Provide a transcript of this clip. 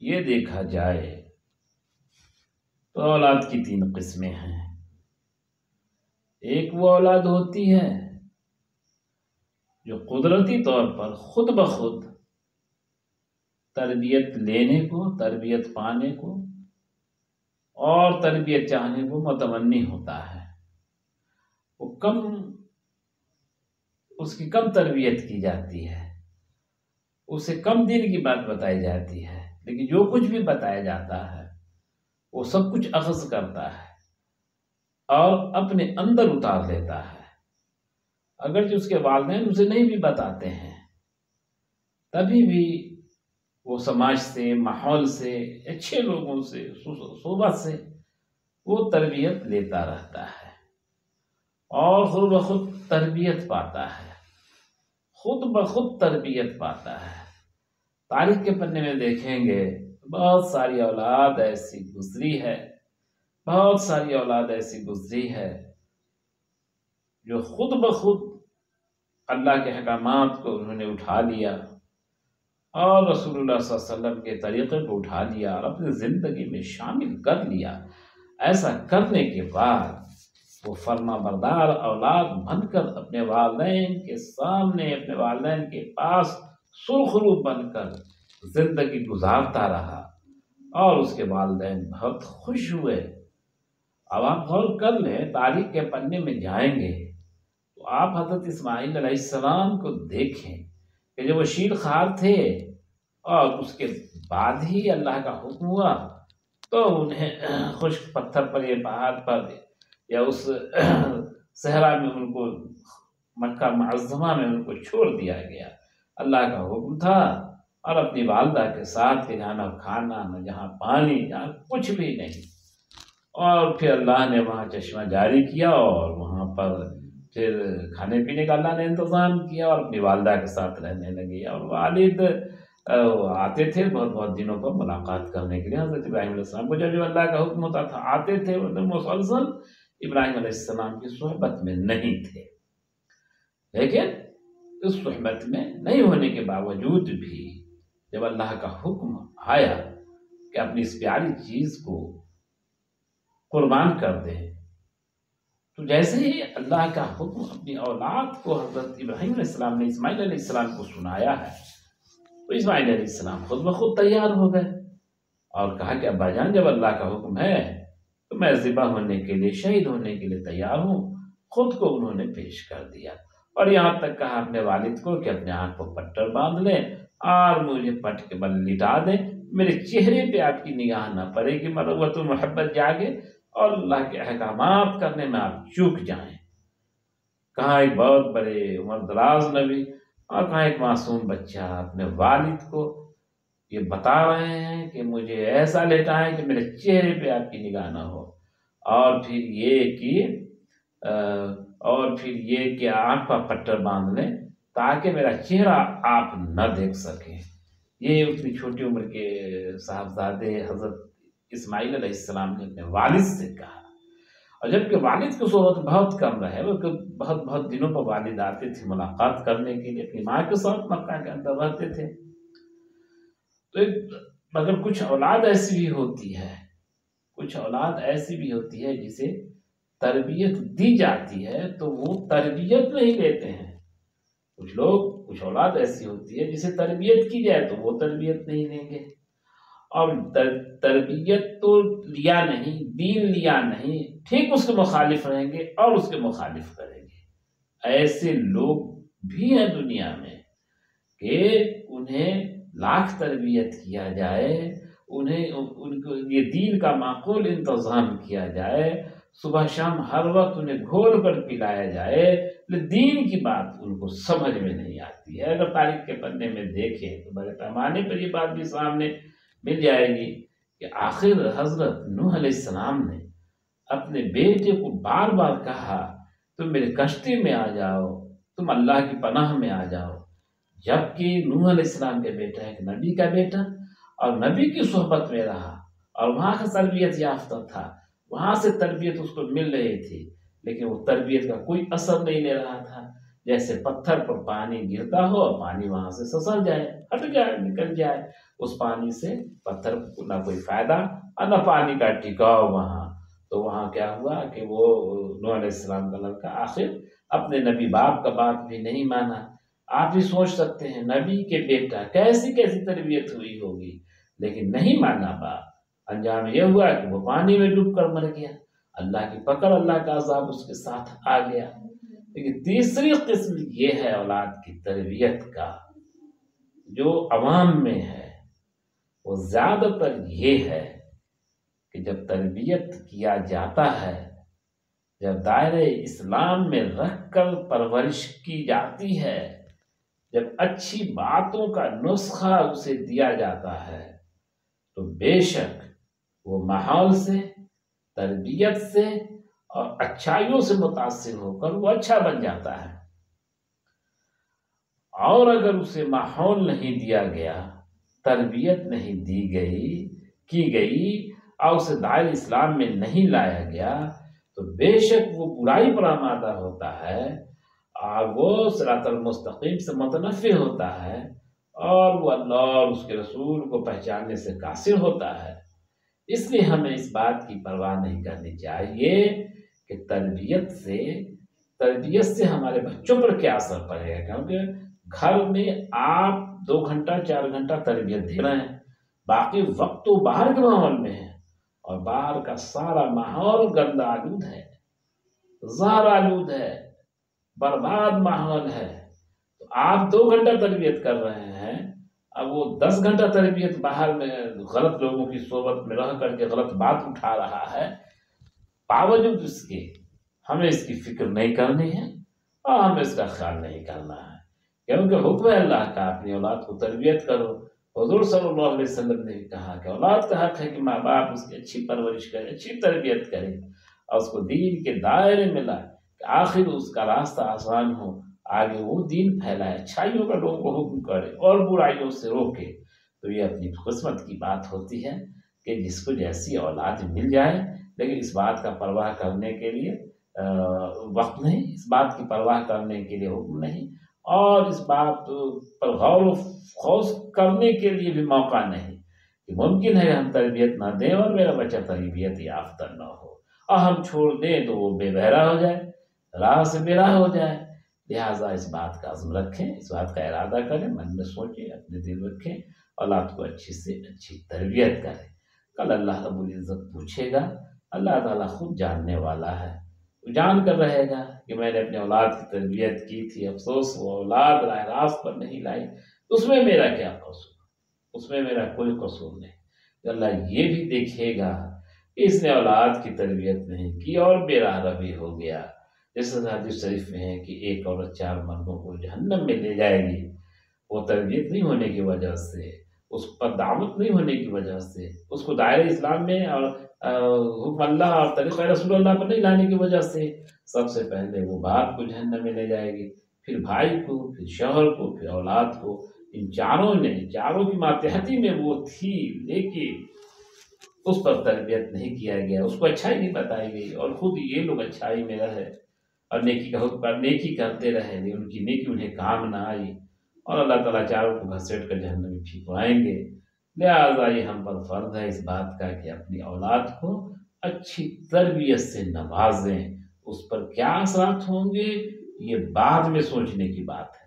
یہ دیکھا جائے تو اولاد کی 3 قسمیں ہیں۔ ایک وہ اولاد ہوتی ہے جو قدرتی طور پر خود بخود تربیت لینے کو، تربیت پانے کو اور تربیت چاہنے کو متمنی ہوتا ہے۔ اس کی کم تربیت کی جاتی ہے، اسے کم دین کی بات بتائی جاتی ہے، لیکن جو کچھ بھی بتایا جاتا ہے وہ سب کچھ اخذ کرتا ہے اور اپنے اندر اتار لیتا ہے۔ اگرچہ اس کے والدین اسے نہیں بھی بتاتے ہیں، تبھی بھی وہ سماج سے، ماحول سے، اچھے لوگوں سے، صحبت سے وہ تربیت لیتا رہتا ہے اور خود بخود تربیت پاتا ہے، خود بخود تربیت پاتا ہے۔ تاریخ کے پنے میں دیکھیں گے بہت ساری اولاد ایسی گزری ہے، بہت ساری اولاد ایسی گزری ہے جو خود بخود اللہ کے احکامات کو انہوں نے اٹھا لیا اور رسول اللہ صلی اللہ علیہ وسلم کے طریقے کو اٹھا لیا اور اپنی زندگی میں شامل کر لیا۔ ایسا کرنے کے بعد وہ فرما بردار اولاد بن کر اپنے والدین کے سامنے، اپنے والدین کے پاس سرخرو بن کر زندگی گزارتا رہا اور اس کے والدین بہت خوش ہوئے۔ اب آپ غور کر لیں، تاریخ کے پنے میں جائیں گے تو آپ حضرت اسماعیل علیہ السلام کو دیکھیں کہ جب وہ شیر خوار تھے اور اس کے بعد ہی اللہ کا حکم ہوا تو انہیں خشک پتھر پر یا پہاڑ پر یا اس صحرا میں ان کو، مکہ معظمہ میں ان کو چھوڑ دیا گیا۔ اللہ کا حکم تھا اور اپنی والدہ کے ساتھ کہ جہاں نہ کھانا، نہ جہاں پانی، جہاں کچھ بھی نہیں، اور پھر اللہ نے وہاں چشمہ جاری کیا اور وہاں پر پھر کھانے پینے کا اللہ نے انتظام کیا اور اپنی والدہ کے ساتھ رہنے لگے۔ اور والد آتے تھے بہت بہت دنوں پر ملاقات کرنے کے لیے حضرت ابراہیم علیہ السلام کو، جب اللہ کا حکم ہوتا تھا آتے تھے، مطلب مسلسل ابراہیم علیہ السلام کی صحبت میں نہیں تھے۔ لیکن اس صحبت میں نہیں ہونے کے باوجود بھی جب اللہ کا حکم آیا کہ اپنی اس پیاری چیز کو قربان کر دیں، تو جیسے ہی اللہ کا حکم اپنی اولاد کو حضرت ابراہیم علیہ السلام نے اسماعیل علیہ السلام کو سنایا ہے تو اسماعیل علیہ السلام خود بخود تیار ہو گئے اور کہا کہ ابا جان جب اللہ کا حکم ہے تو میں ذبح ہونے کے لیے، شہید ہونے کے لیے تیار ہوں۔ خود کو انہوں نے پیش کر دیا اور یہاں تک کہا اپنے والد کو کہ اپنے آنکھ کو پٹر باندھ لیں اور مجھے پٹ کے بل لٹا دیں، میرے چہرے پہ آپ کی نگاہ نہ پڑے کہ مروت و محبت جاگے اور اللہ کے احکامات کرنے میں آپ چوک جائیں۔ کہاں ایک بہت بڑے عمر دراز نبی اور کہاں ایک معصوم بچہ اپنے والد کو یہ بتا رہے ہیں کہ مجھے ایسا لیٹا ہے کہ میرے چہرے پہ آپ کی نگاہ نہ ہو، اور پھر یہ کہ آنکھ کا پٹر باندھ لیں تاکہ میرا چہرہ آپ نہ دیکھ سکیں۔ یہ اتنی چھوٹی عمر کے صاحبزادے حضرت اسماعیل علیہ السلام نے اپنے والد سے کہا، اور جبکہ والد کی صحبت بہت کم رہے، وہ بہت بہت دنوں پر والد آتے تھے ملاقات کرنے کے لیے، اپنی ماں کے ساتھ مکہ کے اندر رہتے تھے۔ تو مگر کچھ اولاد ایسی بھی ہوتی ہے، کچھ اولاد ایسی بھی ہوتی ہے جسے تربیت دی جاتی ہے تو وہ تربیت نہیں لیتے ہیں۔ کچھ اولاد ایسی ہوتی ہے جسے تربیت کی جائے تو وہ تربیت نہیں لیں گے، اور تربیت تو لیا نہیں، دین لیا نہیں، ٹھیک اس کے مخالف رہیں گے اور اس کے مخالف کریں گے۔ ایسے لوگ بھی ہیں دنیا میں کہ انہیں لاکھ تربیت کیا جائے، ان کو یہ دین کا معقول انتظام کیا جائے، صبح شام ہر وقت انہیں گھول کر پلایا جائے، لیکن دین کی بات ان کو سمجھ میں نہیں آتی ہے۔ اگر تاریخ کے پنے میں دیکھیں تو بڑے پیمانے پر یہ بات بھی سامنے مل جائے گی کہ آخر حضرت نوح علیہ السلام نے اپنے بیٹے کو بار بار کہا تم میرے کشتی میں آ جاؤ، تم اللہ کی پناہ میں آ جاؤ، جبکہ نوح علیہ السلام کے بیٹا ایک نبی کا بیٹا اور نبی کی صحبت میں رہا اور وہاں کا تربیت یافتہ تھا، وہاں سے تربیت اس کو مل رہی تھی، لیکن وہ تربیت کا کوئی اثر نہیں لے رہا تھا۔ جیسے پتھر پر پانی گرتا ہو اور پانی وہاں سے سسر جائے، ہٹ جائے، نکل جائے، اس پانی سے پتھر کو نہ کوئی فائدہ اور نہ پانی کا ٹکاؤ وہاں۔ تو وہاں کیا ہوا کہ وہ نوح علیہ السلام کا لڑکا آخر اپنے نبی باپ کا بات بھی نہیں مانا۔ آپ بھی سوچ سکتے ہیں نبی کے بیٹا کیسی کیسی تربیت ہوئی ہوگی، لیکن نہیں مانا باپ۔ انجام یہ ہوا کہ وہ پانی میں ڈوب کر مر گیا، اللہ کی پکڑ، اللہ کا عذاب اس کے ساتھ آ گیا۔ لیکن تیسری قسم یہ ہے اولاد کی تربیت کا جو عوام میں ہے، وہ زیادہ تر یہ ہے کہ جب تربیت کیا جاتا ہے، جب دائرہ اسلام میں رکھ کر پرورش کی جاتی ہے، جب اچھی باتوں کا نسخہ اسے دیا جاتا ہے، تو بے شک وہ ماحول سے، تربیت سے اور اچھائیوں سے متاثر ہو کر وہ اچھا بن جاتا ہے۔ اور اگر اسے ماحول نہیں دیا گیا، تربیت نہیں دی گئی اور اسے دائرہ اسلام میں نہیں لایا گیا، تو بے شک وہ برائی پر آمادہ ہوتا ہے اور وہ صراط المستقیم سے متنفع ہوتا ہے، اور وہ اللہ اور اس کے رسول کو پہچاننے سے قاصر ہوتا ہے۔ اس لیے ہمیں اس بات کی پرواہ نہیں کرنی چاہیے کہ تربیت سے ہمارے بچوں پر کیا اثر پڑے گا، کیونکہ گھر میں آپ 2 گھنٹہ 4 گھنٹہ تربیت دے رہے ہیں، باقی وقت تو باہر کے ماحول میں ہے، اور باہر کا سارا ماحول گندہ آلود ہے، زہر آلود ہے، برباد ماحول ہے۔ تو آپ 2 گھنٹہ تربیت کر رہے ہیں، اب وہ 10 گھنٹہ تربیت باہر میں غلط لوگوں کی صحبت میں رہ کر کے غلط بات اٹھا رہا ہے، باوجود اس کے ہمیں اس کی فکر نہیں کرنی ہے اور ہمیں اس کا خیال نہیں کرنا ہے، کیونکہ حکم ہے اللہ کا اپنی اولاد کو تربیت کرو۔ حضور صلی اللہ علیہ وسلم نے بھی کہا کہ اولاد کا حق ہے کہ ماں باپ اس کی اچھی پرورش کرے، اچھی تربیت کرے اور اس کو دین کے دائرے میں لائے کہ آخر اس کا راستہ آسان ہو، آگے وہ دین پھیلائے، اچھائیوں کا لوگوں کو حکم کرے اور برائیوں سے روکے۔ تو یہ اپنی قسمت کی بات ہوتی ہے کہ جس کو جیسی اولاد مل جائے، لیکن اس بات کا پرواہ کرنے کے لیے وقت نہیں، اس بات کی پرواہ کرنے کے لیے حکم نہیں، اور اس بات پر غور و خوض کرنے کے لیے بھی موقع نہیں کہ ممکن ہے ہم تربیت نہ دیں اور میرا بچہ تربیت یافتہ نہ ہو، اور ہم چھوڑ دیں تو وہ بے بہرا ہو جائے، راہ سے بے راہ ہو جائے۔ لہٰذا اس بات کا عزم رکھیں، اس بات کا ارادہ کریں، من میں سوچیں، اپنے دل رکھیں، اولاد کو اچھی سے اچھی تربیت کریں۔ کل اللہ رب العزت پوچھے گا، اللہ تعالیٰ خود جاننے والا ہے، وہ جان کر رہے گا کہ میں نے اپنے اولاد کی تربیت کی تھی، افسوس وہ اولاد راہ راست پر نہیں لائی، اس میں میرا کیا قصور، اس میں میرا کوئی قصور نہیں۔ اللہ یہ بھی دیکھے گا کہ اس نے اولاد کی تربیت نہیں کی اور بے راہ روی ہو گیا، جیسے حدیث شریف میں ہے کہ ایک عورت 4 مردوں کو جہنم میں لے جائے گی، وہ تربیت نہیں ہونے کی وجہ سے، اس پر دعوت نہیں ہونے کی وجہ سے، اس کو دائرہ اسلام میں اور حکم اللہ اور طریقہ رسول اللہ پر نہیں لانے کی وجہ سے۔ سب سے پہلے وہ باپ کو جہنم میں لے جائے گی، پھر بھائی کو، پھر شوہر کو، پھر اولاد کو۔ ان چاروں کی ماتحتی میں وہ تھی، لیکن اس پر تربیت نہیں کیا گیا، اس کو اچھائی نہیں بتائی گئی، اور خود یہ لوگ اچھائی میں رہے اور نیکی کا حکم پر نیکی کرتے رہے، لیکن ان کی نیکی انہیں کام نہ آئی، اور اللہ تعالیٰ چاروں کو گھسیٹ کر جہنم میں پھینکوائیں گے۔ لہٰذا یہ ہم پر فرض ہے اس بات کا کہ اپنی اولاد کو اچھی تربیت سے نوازیں۔ اس پر کیا اثرات ہوں گے یہ بعد میں سوچنے کی بات ہے۔